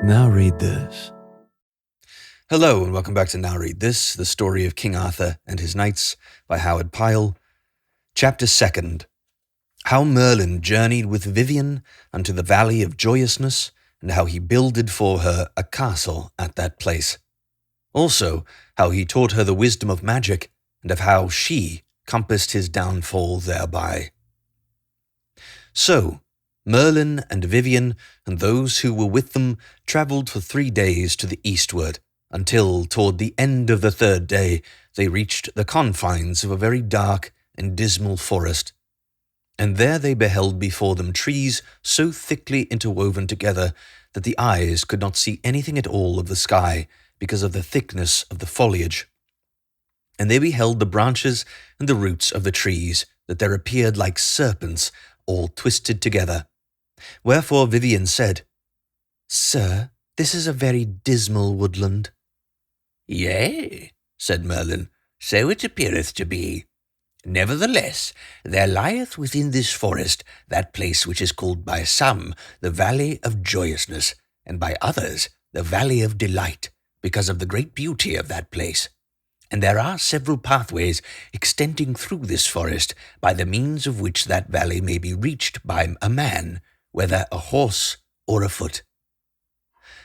Now read this. Hello and welcome back to Now Read This, the story of King Arthur and his knights by Howard Pyle. Chapter 2. How Merlin journeyed with Vivien unto the Valley of Joyousness, and how he builded for her a castle at that place. Also, how he taught her the wisdom of magic, and of how she compassed his downfall thereby. So, Merlin and Vivien and those who were with them travelled for 3 days to the eastward, until toward the end of the 3rd day they reached the confines of a very dark and dismal forest. And there they beheld before them trees so thickly interwoven together that the eyes could not see anything at all of the sky because of the thickness of the foliage. And they beheld the branches and the roots of the trees, that there appeared like serpents all twisted together. Wherefore Vivien said, "Sir, this is a very dismal woodland." "Yea," said Merlin, "so it appeareth to be. Nevertheless, there lieth within this forest that place which is called by some the Valley of Joyousness, and by others the Valley of Delight, because of the great beauty of that place. And there are several pathways extending through this forest, by the means of which that valley may be reached by a man, whether a horse or afoot."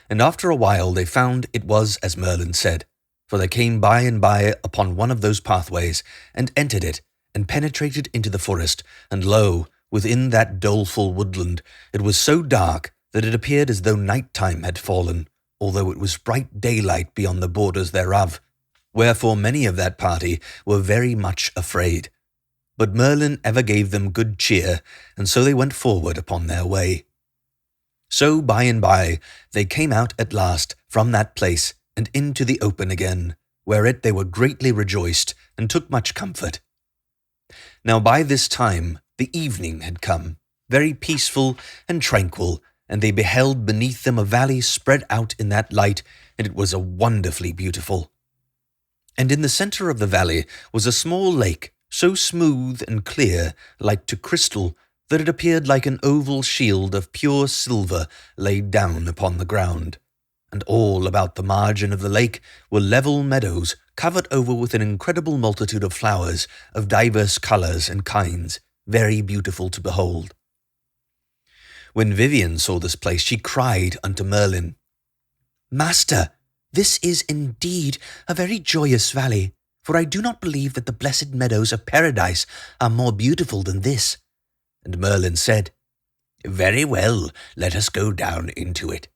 And after a while they found it was as Merlin said, for they came by and by upon one of those pathways, and entered it, and penetrated into the forest, and lo, within that doleful woodland, it was so dark that it appeared as though night time had fallen, although it was bright daylight beyond the borders thereof. Wherefore many of that party were very much afraid. But Merlin ever gave them good cheer, and so they went forward upon their way. So by and by they came out at last from that place, and into the open again, whereat they were greatly rejoiced, and took much comfort. Now by this time the evening had come, very peaceful and tranquil, and they beheld beneath them a valley spread out in that light, and it was a wonderfully beautiful. And in the centre of the valley was a small lake, so smooth and clear, like to crystal, that it appeared like an oval shield of pure silver laid down upon the ground. And all about the margin of the lake were level meadows, covered over with an incredible multitude of flowers of divers colours and kinds, very beautiful to behold. When Vivien saw this place, she cried unto Merlin, "Master, this is indeed a very joyous valley, for I do not believe that the blessed meadows of paradise are more beautiful than this." And Merlin said, "Very well, let us go down into it."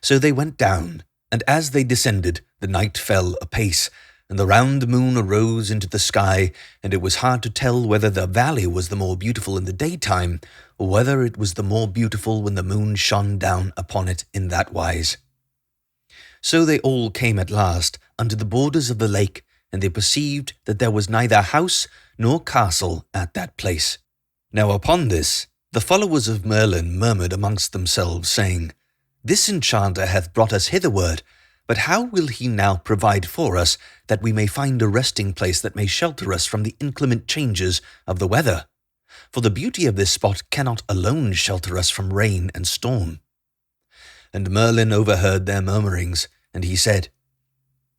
So they went down, and as they descended, the night fell apace, and the round moon arose into the sky, and it was hard to tell whether the valley was the more beautiful in the daytime, or whether it was the more beautiful when the moon shone down upon it in that wise. So they all came at last unto the borders of the lake, and they perceived that there was neither house nor castle at that place. Now upon this, the followers of Merlin murmured amongst themselves, saying, "This enchanter hath brought us hitherward, but how will he now provide for us, that we may find a resting place that may shelter us from the inclement changes of the weather? For the beauty of this spot cannot alone shelter us from rain and storm." And Merlin overheard their murmurings, and he said,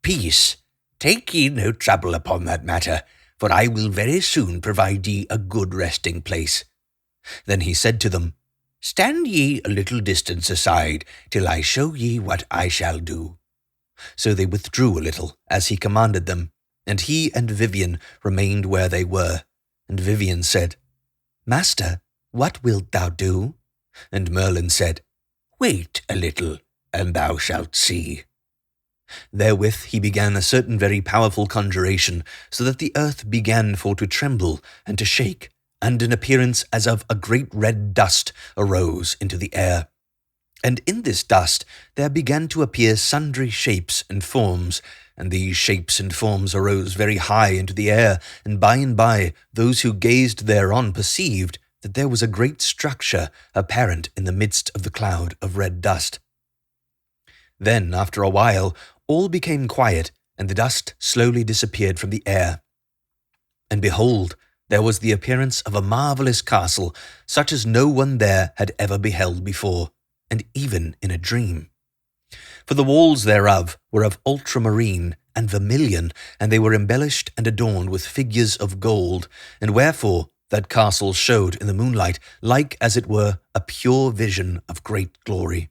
"Peace, take ye no trouble upon that matter, for I will very soon provide ye a good resting place." Then he said to them, "Stand ye a little distance aside, till I show ye what I shall do." So they withdrew a little, as he commanded them, and he and Vivien remained where they were. And Vivien said, "Master, what wilt thou do?" And Merlin said, "Wait a little, and thou shalt see." Therewith he began a certain very powerful conjuration, so that the earth began for to tremble and to shake, and an appearance as of a great red dust arose into the air. And in this dust there began to appear sundry shapes and forms, and these shapes and forms arose very high into the air, and by those who gazed thereon perceived that there was a great structure apparent in the midst of the cloud of red dust. Then, after a while, all became quiet, and the dust slowly disappeared from the air. And behold, there was the appearance of a marvellous castle, such as no one there had ever beheld before, and even in a dream. For the walls thereof were of ultramarine and vermilion, and they were embellished and adorned with figures of gold, and wherefore that castle showed in the moonlight like as it were a pure vision of great glory.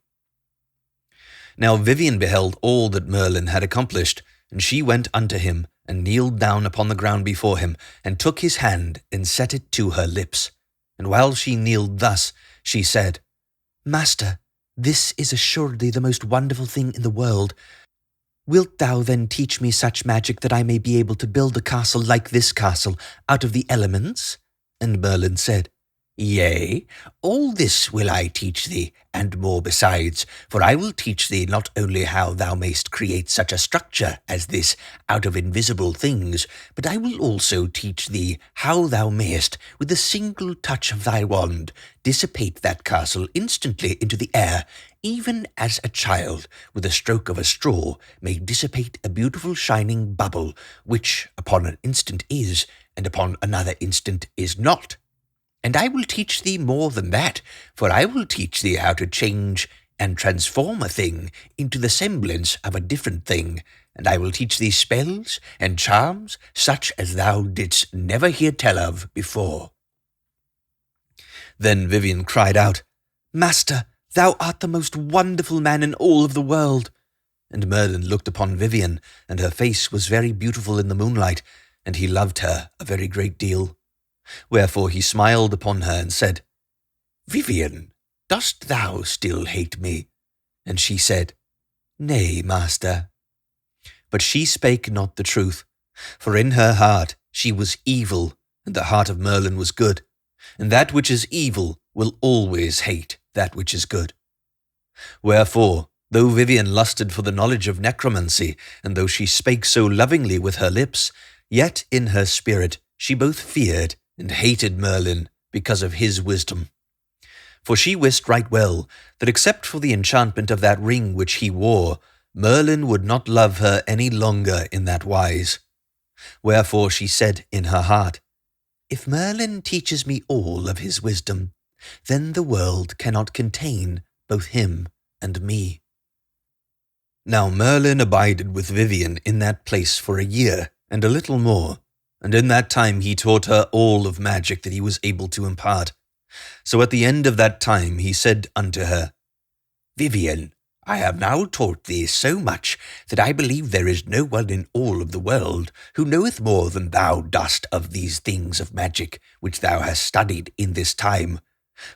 Now Vivien beheld all that Merlin had accomplished, and she went unto him, and kneeled down upon the ground before him, and took his hand, and set it to her lips. And while she kneeled thus, she said, Master, this is assuredly the most wonderful thing in the world. Wilt thou then teach me such magic that I may be able to build a castle like this castle out of the elements? And Merlin said, Yea, all this will I teach thee, and more besides, for I will teach thee not only how thou mayst create such a structure as this out of invisible things, but I will also teach thee how thou mayst, with a single touch of thy wand, dissipate that castle instantly into the air, even as a child, with a stroke of a straw, may dissipate a beautiful shining bubble, which upon an instant is, and upon another instant is not. And I will teach thee more than that, for I will teach thee how to change and transform a thing into the semblance of a different thing, and I will teach thee spells and charms such as thou didst never hear tell of before. Then Vivien cried out, Master, thou art the most wonderful man in all of the world. And Merlin looked upon Vivien, and her face was very beautiful in the moonlight, and he loved her a very great deal. Wherefore he smiled upon her and said, Vivien, dost thou still hate me? And she said, Nay, master. But she spake not the truth, for in her heart she was evil, and the heart of Merlin was good, and that which is evil will always hate that which is good. Wherefore, though Vivien lusted for the knowledge of necromancy, and though she spake so lovingly with her lips, yet in her spirit she both feared and hated Merlin because of his wisdom. For she wist right well that except for the enchantment of that ring which he wore, Merlin would not love her any longer in that wise. Wherefore she said in her heart, If Merlin teaches me all of his wisdom, then the world cannot contain both him and me. Now Merlin abided with Vivien in that place for a year and a little more, and in that time he taught her all of magic that he was able to impart. So at the end of that time he said unto her, Vivien, I have now taught thee so much that I believe there is no one in all of the world who knoweth more than thou dost of these things of magic which thou hast studied in this time.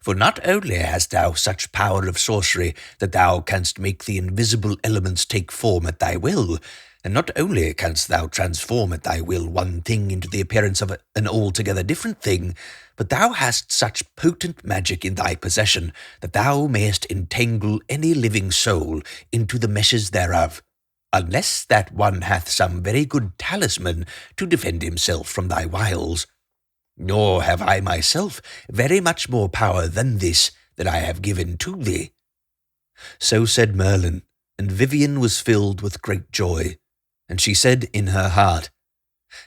For not only hast thou such power of sorcery that thou canst make the invisible elements take form at thy will, and not only canst thou transform at thy will one thing into the appearance of an altogether different thing, but thou hast such potent magic in thy possession that thou mayest entangle any living soul into the meshes thereof, unless that one hath some very good talisman to defend himself from thy wiles. Nor have I myself very much more power than this that I have given to thee. So said Merlin, and Vivien was filled with great joy. And she said in her heart,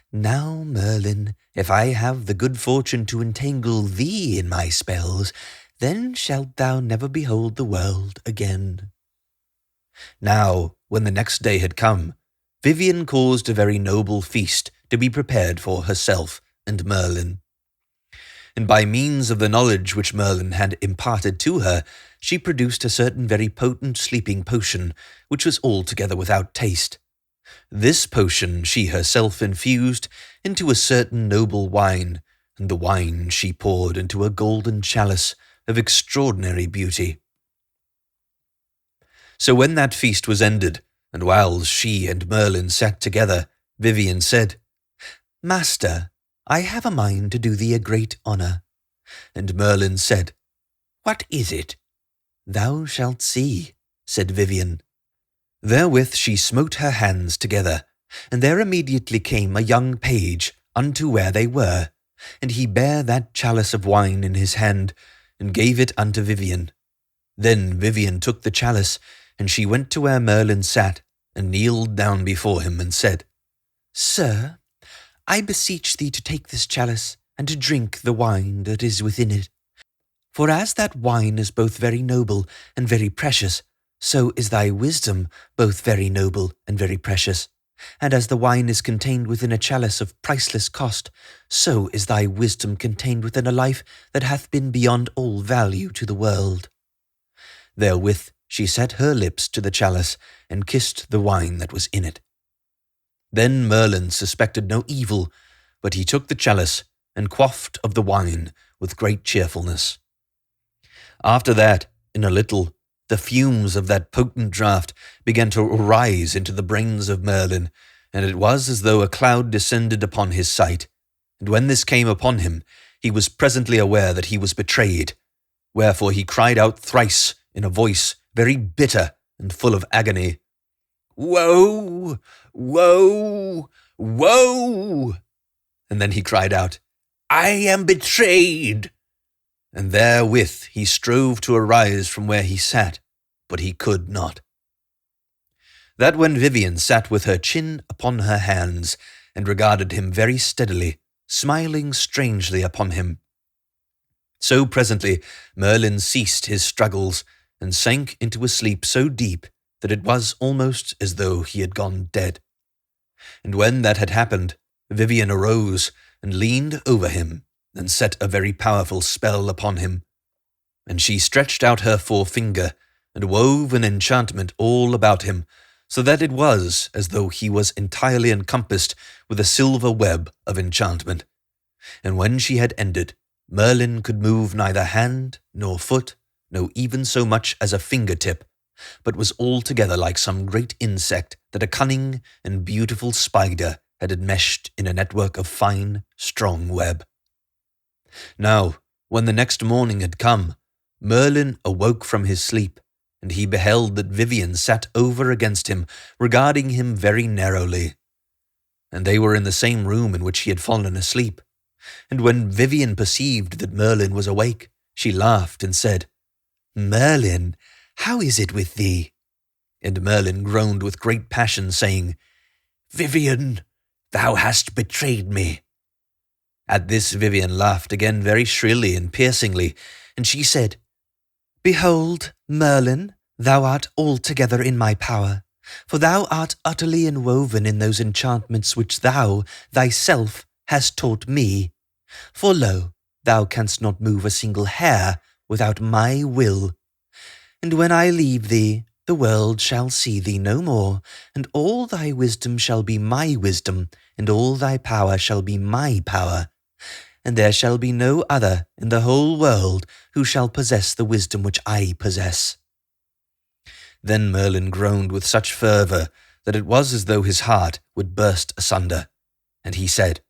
Now, Merlin, if I have the good fortune to entangle thee in my spells, then shalt thou never behold the world again. Now, when the next day had come, Vivien caused a very noble feast to be prepared for herself and Merlin. And by means of the knowledge which Merlin had imparted to her, she produced a certain very potent sleeping potion, which was altogether without taste. This potion she herself infused into a certain noble wine, and the wine she poured into a golden chalice of extraordinary beauty. So when that feast was ended, and whiles she and Merlin sat together, Vivien said, Master, I have a mind to do thee a great honour. And Merlin said, What is it? Thou shalt see, said Vivien. Therewith she smote her hands together, and there immediately came a young page unto where they were, and he bare that chalice of wine in his hand, and gave it unto Vivien. Then Vivien took the chalice, and she went to where Merlin sat, and kneeled down before him, and said, Sir, I beseech thee to take this chalice, and to drink the wine that is within it. For as that wine is both very noble and very precious, so is thy wisdom both very noble and very precious. And as the wine is contained within a chalice of priceless cost, so is thy wisdom contained within a life that hath been beyond all value to the world. Therewith she set her lips to the chalice, and kissed the wine that was in it. Then Merlin suspected no evil, but he took the chalice, and quaffed of the wine with great cheerfulness. After that, in a little, the fumes of that potent draught began to rise into the brains of Merlin, and it was as though a cloud descended upon his sight. And when this came upon him, he was presently aware that he was betrayed, wherefore he cried out thrice in a voice very bitter and full of agony, "Woe! Woe! Woe!" And then he cried out, "I am betrayed!" And therewith he strove to arise from where he sat, but he could not. That when Vivien sat with her chin upon her hands, and regarded him very steadily, smiling strangely upon him, so presently Merlin ceased his struggles, and sank into a sleep so deep that it was almost as though he had gone dead. And when that had happened, Vivien arose, and leaned over him, and set a very powerful spell upon him. And she stretched out her forefinger, and wove an enchantment all about him, so that it was as though he was entirely encompassed with a silver web of enchantment. And when she had ended, Merlin could move neither hand nor foot, no even so much as a finger-tip, but was altogether like some great insect that a cunning and beautiful spider had enmeshed in a network of fine, strong web. Now, when the next morning had come, Merlin awoke from his sleep, and he beheld that Vivien sat over against him, regarding him very narrowly. And they were in the same room in which he had fallen asleep. And when Vivien perceived that Merlin was awake, she laughed and said, "Merlin, how is it with thee?" And Merlin groaned with great passion, saying, "Vivien, thou hast betrayed me." At this Vivien laughed again very shrilly and piercingly, and she said, "Behold, Merlin, thou art altogether in my power, for thou art utterly enwoven in those enchantments which thou, thyself, hast taught me. For lo, thou canst not move a single hair without my will. And when I leave thee, the world shall see thee no more, and all thy wisdom shall be my wisdom, and all thy power shall be my power. And there shall be no other in the whole world who shall possess the wisdom which I possess." Then Merlin groaned with such fervor that it was as though his heart would burst asunder, and he said,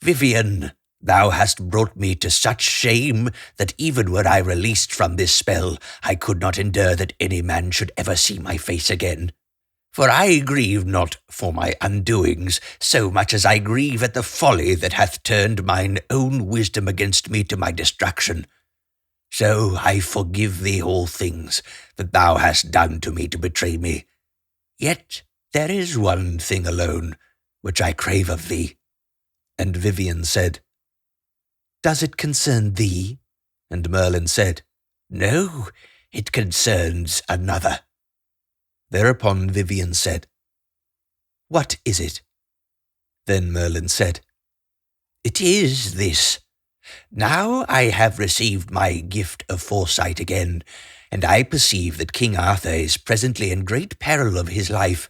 "Vivien, thou hast brought me to such shame that even were I released from this spell, I could not endure that any man should ever see my face again. For I grieve not for my undoings so much as I grieve at the folly that hath turned mine own wisdom against me to my destruction. So I forgive thee all things that thou hast done to me to betray me. Yet there is one thing alone which I crave of thee." And Vivien said, "Does it concern thee?" And Merlin said, "No, it concerns another." Thereupon Vivien said, "What is it?" Then Merlin said, "It is this. Now I have received my gift of foresight again, and I perceive that King Arthur is presently in great peril of his life.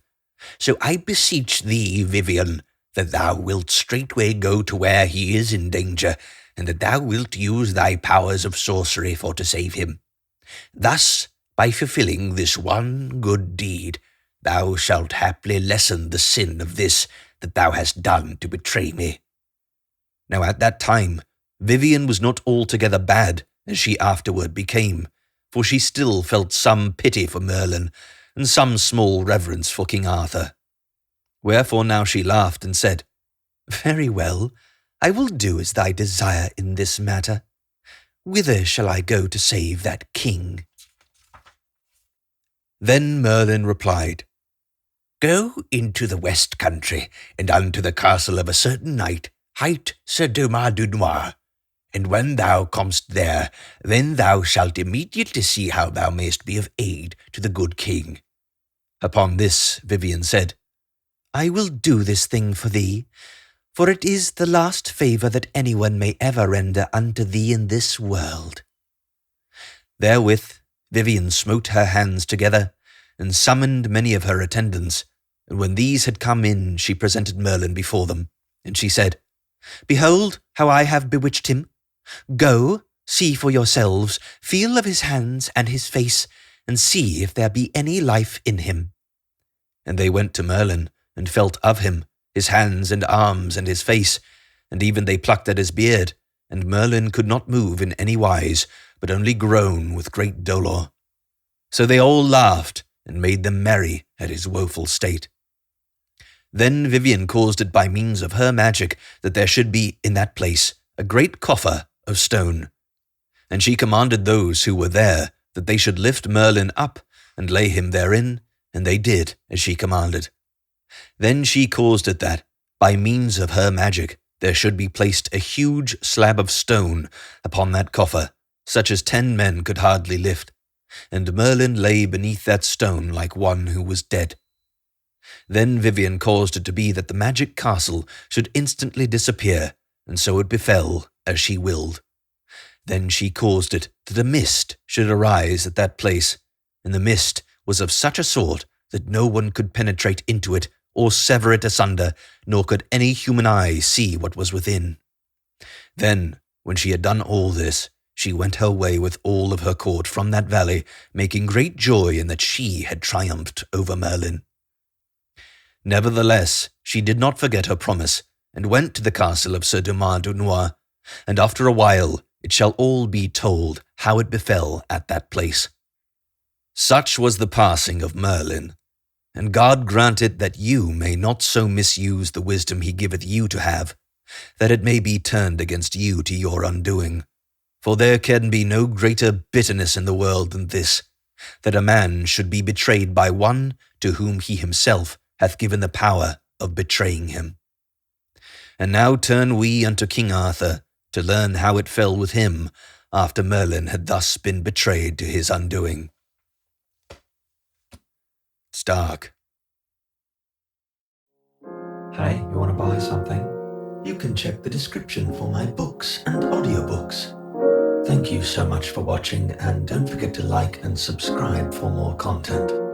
So I beseech thee, Vivien, that thou wilt straightway go to where he is in danger, and that thou wilt use thy powers of sorcery for to save him. Thus, by fulfilling this one good deed, thou shalt haply lessen the sin of this that thou hast done to betray me." Now at that time, Vivien was not altogether bad, as she afterward became, for she still felt some pity for Merlin, and some small reverence for King Arthur. Wherefore now she laughed and said, "Very well, I will do as thy desire in this matter. Whither shall I go to save that king?" Then Merlin replied, "Go into the west country, and unto the castle of a certain knight, hight Sir Dumas du Noir, and when thou comest there, then thou shalt immediately see how thou mayst be of aid to the good king. Upon this Vivien said, I will do this thing for thee, for it is the last favour that anyone may ever render unto thee in this world. Therewith Vivien smote her hands together, and summoned many of her attendants, and when these had come in, she presented Merlin before them, and she said, Behold how I have bewitched him. Go, see for yourselves, feel of his hands and his face, and see if there be any life in him. And they went to Merlin, and felt of him, his hands and arms and his face, and even they plucked at his beard, and Merlin could not move in any wise, but only groan with great dolour. So they all laughed, and made them merry at his woeful state. Then Vivien caused it by means of her magic that there should be in that place a great coffer of stone. And she commanded those who were there that they should lift Merlin up and lay him therein, and they did as she commanded. Then she caused it that, by means of her magic, there should be placed a huge slab of stone upon that coffer, such as 10 men could hardly lift, and Merlin lay beneath that stone like one who was dead. Then Vivien caused it to be that the magic castle should instantly disappear, and so it befell as she willed. Then she caused it that a mist should arise at that place, and the mist was of such a sort that no one could penetrate into it or sever it asunder, nor could any human eye see what was within. Then, when she had done all this, she went her way with all of her court from that valley, making great joy in that she had triumphed over Merlin. Nevertheless, she did not forget her promise, and went to the castle of Sir Dumas du Noir, and after a while it shall all be told how it befell at that place. Such was the passing of Merlin, and God grant it that you may not so misuse the wisdom he giveth you to have, that it may be turned against you to your undoing. For there can be no greater bitterness in the world than this, that a man should be betrayed by one to whom he himself hath given the power of betraying him. And now turn we unto King Arthur, to learn how it fell with him, after Merlin had thus been betrayed to his undoing. It's dark. Hey, you want to buy something? You can check the description for my books and audiobooks. Thank you so much for watching, and don't forget to like and subscribe for more content.